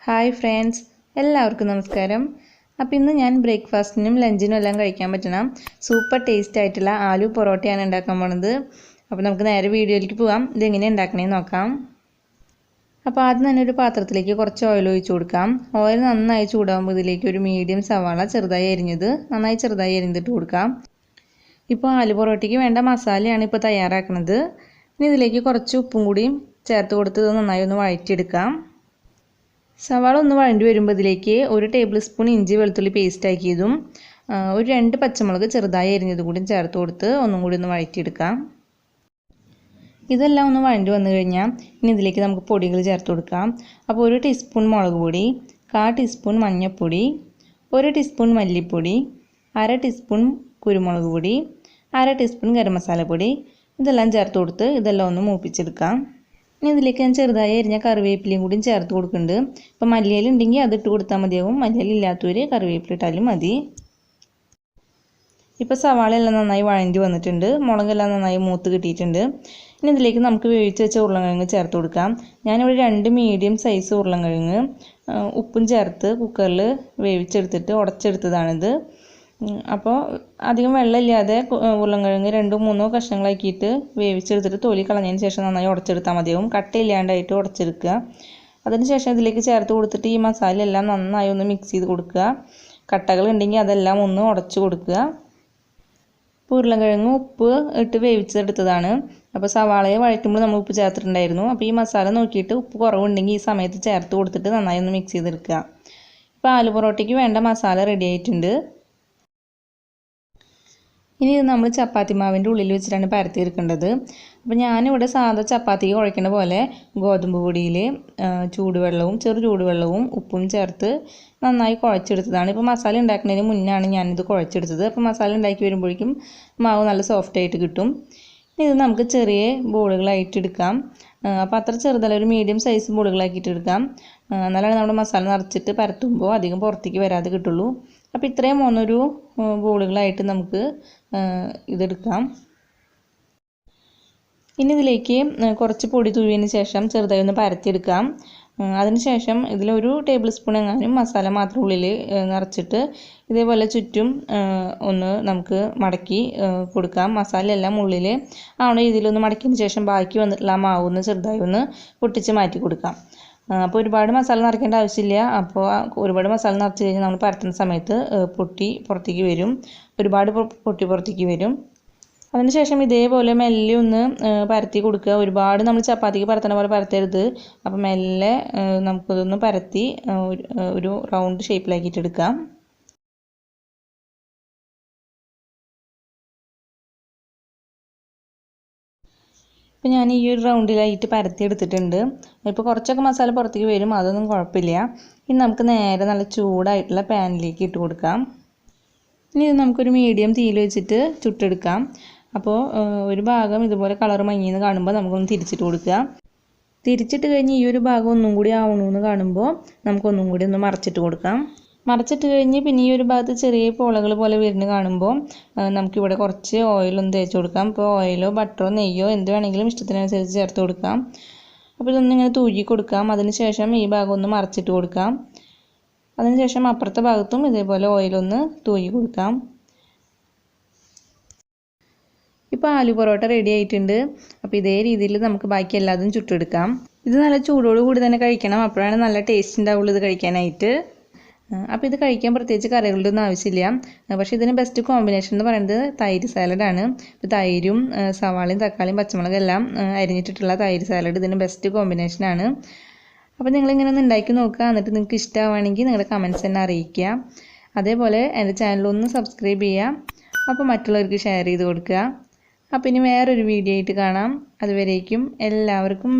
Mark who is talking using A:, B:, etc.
A: Hi friends, എല്ലാവർക്കും നമസ്കാരം. അപ്പോൾ ഇന്ന് ഞാൻ ബ്രേക്ക്ഫാസ്റ്റിനും ലഞ്ചിനും എല്ലാം കഴിക്കാൻ പറ്റണ സൂപ്പർ ടേസ്റ്റ് ആയിട്ടുള്ള ആലു പൊറോട്ടയാണ് ഉണ്ടാക്കാൻ പോണത്. അപ്പോൾ നമുക്ക് നേരെ വീഡിയോയിലേക്ക് പോകാം. ഇതെങ്ങനെ ഉണ്ടാക്കണേന്ന് നോക്കാം. അപ്പോൾ ആദ്യം തന്നെ ഒരു പാത്രത്തിലേക്ക് കുറച്ച് ഓയിൽ ഒഴിച്ച് കൊടുക്കാം. ഓയിൽ നന്നായി ചൂടാകുമ്പോൾ ഇതിലേക്ക് ഒരു മീഡിയം സവാള ചെറുതായി അരിഞ്ഞിട്ട് കൊടുക്കാം. ഇപ്പോൾ ആലു പൊറോട്ടയ്ക്ക് വേണ്ട മസാലയാണ് ഇപ്പോൾ തയ്യാറാക്കുന്നത്. ഇനി ഇതിലേക്ക് കുറച്ച് ഉപ്പും കൂടിയും ചേർത്ത് കൊടുത്ത് ഇത് നന്നായി ഒന്ന് വഴറ്റിയെടുക്കാം. സവാള ഒന്ന് വഴണ്ടി വരുമ്പോൾ ഇതിലേക്ക് 1 ടേബിൾ സ്പൂൺ ഇഞ്ചി വെളുത്തുള്ളി പേസ്റ്റ് ആക്കിയതും ഒരു 2 പച്ചമുളക് ചെറുതായി അരിഞ്ഞതും കൂടി ചേർത്ത് കൊടുത്ത് ഒന്നും കൂടി ഒന്ന് വഴറ്റിയെടുക്കാം. ഇതെല്ലാം ഒന്ന് വഴണ്ടി വന്നു കഴിഞ്ഞാൽ ഇനി ഇതിലേക്ക് നമുക്ക് പൊടികൾ ചേർത്ത് കൊടുക്കാം. അപ്പോൾ 1 ടീസ്പൂൺ മുളക് പൊടി, 1/4 ടീസ്പൂൺ മഞ്ഞൾപ്പൊടി, 1 ടീസ്പൂൺ മല്ലിപ്പൊടി, 1/2 ടീസ്പൂൺ കുരുമുളക് പൊടി, 1/2 ടീസ്പൂൺ ഗരം മസാലപ്പൊടി, ഇതെല്ലാം ചേർത്ത് കൊടുത്ത് ഇതെല്ലാം ഒന്ന് മൂപ്പിച്ചെടുക്കാം. ഇനി ഇതിലേക്ക് ഞാൻ ചെറുതായി അരിഞ്ഞ കറിവേപ്പിലയും കൂടി ചേർത്ത് കൊടുക്കുന്നുണ്ട്. ഇപ്പോൾ മല്ലിയില ഉണ്ടെങ്കിൽ അതിട്ട് കൊടുത്താൽ മതിയാവും, മല്ലിയില ഇല്ലാത്തവർ കറിവേപ്പില ഇട്ടാലും മതി. ഇപ്പോൾ സവാള എല്ലാം നന്നായി വഴണ്ടി വന്നിട്ടുണ്ട്, മുളകെല്ലാം നന്നായി മൂത്ത് കിട്ടിയിട്ടുണ്ട്. ഇനി ഇതിലേക്ക് നമുക്ക് വേവിച്ച് വെച്ച ഉരുളക്കിഴങ്ങ് ചേർത്ത് കൊടുക്കാം. ഞാനിവിടെ 2 മീഡിയം സൈസ് ഉരുളക്കിഴങ്ങ് ഉപ്പും ചേർത്ത് കുക്കറിൽ വേവിച്ചെടുത്തിട്ട് ഉടച്ചെടുത്തതാണിത്. അപ്പോൾ അധികം വെള്ളമില്ലാതെ ഉരുളക്കിഴങ്ങ് 2-3 കഷ്ണങ്ങളാക്കിയിട്ട് വേവിച്ചെടുത്തിട്ട് തൊലി കളഞ്ഞതിന് ശേഷം നന്നായി ഉടച്ചെടുത്താൽ മതിയാവും. കട്ടയില്ലാണ്ടായിട്ട് ഉടച്ചെടുക്കുക. അതിനുശേഷം ഇതിലേക്ക് ചേർത്ത് കൊടുത്തിട്ട് ഈ മസാല എല്ലാം നന്നായി ഒന്ന് മിക്സ് ചെയ്ത് കൊടുക്കുക. കട്ടകൾ ഉണ്ടെങ്കിൽ അതെല്ലാം ഒന്ന് ഉടച്ചു കൊടുക്കുക. ഇപ്പോൾ ഉരുളക്കിഴങ്ങ് ഉപ്പ് ഇട്ട് വേവിച്ചെടുത്തതാണ്. അപ്പോൾ സവാളയെ വഴറ്റുമ്പോൾ നമ്മൾ ഉപ്പ് ചേർത്തിട്ടുണ്ടായിരുന്നു. അപ്പോൾ ഈ മസാല നോക്കിയിട്ട് ഉപ്പ് കുറവുണ്ടെങ്കിൽ ഈ സമയത്ത് ചേർത്ത് കൊടുത്തിട്ട് നന്നായി ഒന്ന് മിക്സ് ചെയ്തെടുക്കുക. ഇപ്പോൾ ആലു പൊറോട്ടയ്ക്ക് വേണ്ട മസാല റെഡി ആയിട്ടുണ്ട്. ഇനി ഇത് നമ്മൾ ചപ്പാത്തി മാവിൻ്റെ ഉള്ളിൽ വെച്ചിട്ടാണ് പരത്തിയെടുക്കേണ്ടത്. അപ്പോൾ ഞാനിവിടെ സാധാ ചപ്പാത്തിക്ക് കുഴയ്ക്കുന്ന പോലെ ഗോതമ്പ് പൊടിയിൽ ചെറു ചൂടുവെള്ളവും ഉപ്പും ചേർത്ത് നന്നായി കുഴച്ചെടുത്തതാണ്. ഇപ്പോൾ മസാല ഉണ്ടാക്കുന്നതിന് മുന്നാണ് ഞാനിത് കുഴച്ചെടുത്തത്. അപ്പോൾ മസാല ഉണ്ടാക്കി വരുമ്പോഴേക്കും മാവ് നല്ല സോഫ്റ്റായിട്ട് കിട്ടും. ഇനി ഇത് നമുക്ക് ചെറിയ ബോളുകളായിട്ട് എടുക്കാം. അപ്പോൾ അത്ര ചെറുതല്ല, ഒരു മീഡിയം സൈസ് ബോളുകളാക്കിയിട്ട് എടുക്കാം. എന്നാലാണ് നമ്മുടെ മസാല നിറച്ചിട്ട് പരത്തുമ്പോൾ അധികം പുറത്തേക്ക് വരാതെ കിട്ടുള്ളൂ. അപ്പോൾ ഇത്രയും മൂന്നൊരു ബോളുകളായിട്ട് നമുക്ക് ഇതെടുക്കാം. ഇനി ഇതിലേക്ക് കുറച്ച് പൊടി തൂവിയതിന് ശേഷം ചെറുതായി ഒന്ന് പരത്തിയെടുക്കാം. അതിനുശേഷം ഇതിലൊരു ടേബിൾ സ്പൂൺ എങ്ങാനും മസാല മാത്രം ഉള്ളിൽ നിറച്ചിട്ട് ഇതേപോലെ ചുറ്റും ഒന്ന് നമുക്ക് മടക്കി കൊടുക്കാം. മസാല എല്ലാം ഉള്ളിൽ ആവണ രീതിയിലൊന്ന് മടക്കിയതിന് ശേഷം ബാക്കി വന്നിട്ടുള്ള ആ മാവ് ഒന്ന് ചെറുതായി ഒന്ന് പൊട്ടിച്ച് മാറ്റി കൊടുക്കാം. അപ്പോൾ ഒരുപാട് മസാല നിറയ്ക്കേണ്ട ആവശ്യമില്ല. അപ്പോൾ ഒരുപാട് മസാല നിറച്ച് കഴിഞ്ഞാൽ നമ്മൾ പരത്തുന്ന സമയത്ത് പൊട്ടി പുറത്തേക്ക് വരും. അതിനുശേഷം ഇതേപോലെ മെല്ലെ ഒന്ന് പരത്തി കൊടുക്കുക. ഒരുപാട് നമ്മൾ ചപ്പാത്തിക്ക് പരത്തണ പോലെ പരത്തരുത്. അപ്പോൾ മെല്ലെ നമുക്കതൊന്ന് പരത്തി ഒരു റൗണ്ട് ഷേപ്പിലാക്കിയിട്ട് എടുക്കാം. ഇപ്പോൾ ഞാൻ ഈ ഒരു റൗണ്ടിലായിട്ട് പരത്തി എടുത്തിട്ടുണ്ട്. ഇപ്പോൾ കുറച്ചൊക്കെ മസാല പുറത്തേക്ക് വരും, അതൊന്നും കുഴപ്പമില്ല. ഇനി നമുക്ക് നേരെ നല്ല ചൂടായിട്ടുള്ള പാനിലേക്ക് ഇട്ട് കൊടുക്കാം. ഇനി ഇത് നമുക്കൊരു മീഡിയം തീയിൽ വെച്ചിട്ട് ചുട്ടെടുക്കാം. അപ്പോൾ ഒരു ഭാഗം ഇതുപോലെ കളർ മങ്ങിയെന്ന് കാണുമ്പോൾ നമുക്കൊന്ന് തിരിച്ചിട്ട് കൊടുക്കുക. തിരിച്ചിട്ട് കഴിഞ്ഞ് ഈ ഒരു ഭാഗം ഒന്നും കൂടി ആവണമെന്ന് കാണുമ്പോൾ നമുക്കൊന്നും കൂടി ഒന്ന് മറച്ചിട്ട് കൊടുക്കാം. മറച്ചിട്ട് കഴിഞ്ഞ് പിന്നെ ഈ ഒരു ഭാഗത്ത് ചെറിയ പോളകൾ പോലെ വരുന്ന കാണുമ്പോൾ നമുക്കിവിടെ കുറച്ച് ഓയിലൊന്ന് തേച്ച് കൊടുക്കാം. ഇപ്പോൾ ഓയിലോ ബട്ടറോ നെയ്യോ എന്ത് വേണമെങ്കിലും ഇഷ്ടത്തിനനുസരിച്ച് ചേർത്ത് കൊടുക്കാം. അപ്പോൾ ഇതൊന്നിങ്ങനെ തൂക്കി കൊടുക്കാം. അതിനുശേഷം ഈ ഭാഗം ഒന്ന് മറച്ചിട്ട് കൊടുക്കാം. അതിനുശേഷം അപ്പുറത്തെ ഭാഗത്തും ഇതേപോലെ ഓയിലൊന്ന് തൂക്കി കൊടുക്കാം. ഇപ്പോൾ ആലു പൊറോട്ട റെഡി ആയിട്ടുണ്ട്. അപ്പോൾ ഇതേ രീതിയിൽ നമുക്ക് ബാക്കി എല്ലാതും ചുട്ടെടുക്കാം. ഇത് നല്ല ചൂടോട് കൂടി തന്നെ കഴിക്കണം, അപ്പോഴാണ് നല്ല ടേസ്റ്റ് ഉണ്ടാവുള്ളൂ ഇത് കഴിക്കാനായിട്ട്. അപ്പോൾ ഇത് കഴിക്കാൻ പ്രത്യേകിച്ച് കറികളുടെ ഒന്നും ആവശ്യമില്ല. പക്ഷേ ഇതിന് ബെസ്റ്റ് കോമ്പിനേഷൻ എന്ന് പറയുന്നത് തൈര് സാലഡാണ്. ഇപ്പോൾ തൈരും സവാളയും തക്കാളിയും പച്ചമുളകും എല്ലാം അരിഞ്ഞിട്ടിട്ടുള്ള തൈര് സാലഡ് ഇതിന് ബെസ്റ്റ് കോമ്പിനേഷനാണ്. അപ്പോൾ നിങ്ങളിങ്ങനെ ഒന്ന് ഉണ്ടാക്കി നോക്കുക. എന്നിട്ട് നിങ്ങൾക്ക് ഇഷ്ടമാവുകയാണെങ്കിൽ നിങ്ങളുടെ കമൻറ്റ്സ് തന്നെ അറിയിക്കുക. അതേപോലെ എൻ്റെ ചാനലൊന്ന് സബ്സ്ക്രൈബ് ചെയ്യുക. അപ്പോൾ മറ്റുള്ളവർക്ക് ഷെയർ ചെയ്ത് കൊടുക്കുക. അപ്പോൾ ഇനി വേറൊരു വീഡിയോ ആയിട്ട് കാണാം. അതുവരേക്കും എല്ലാവർക്കും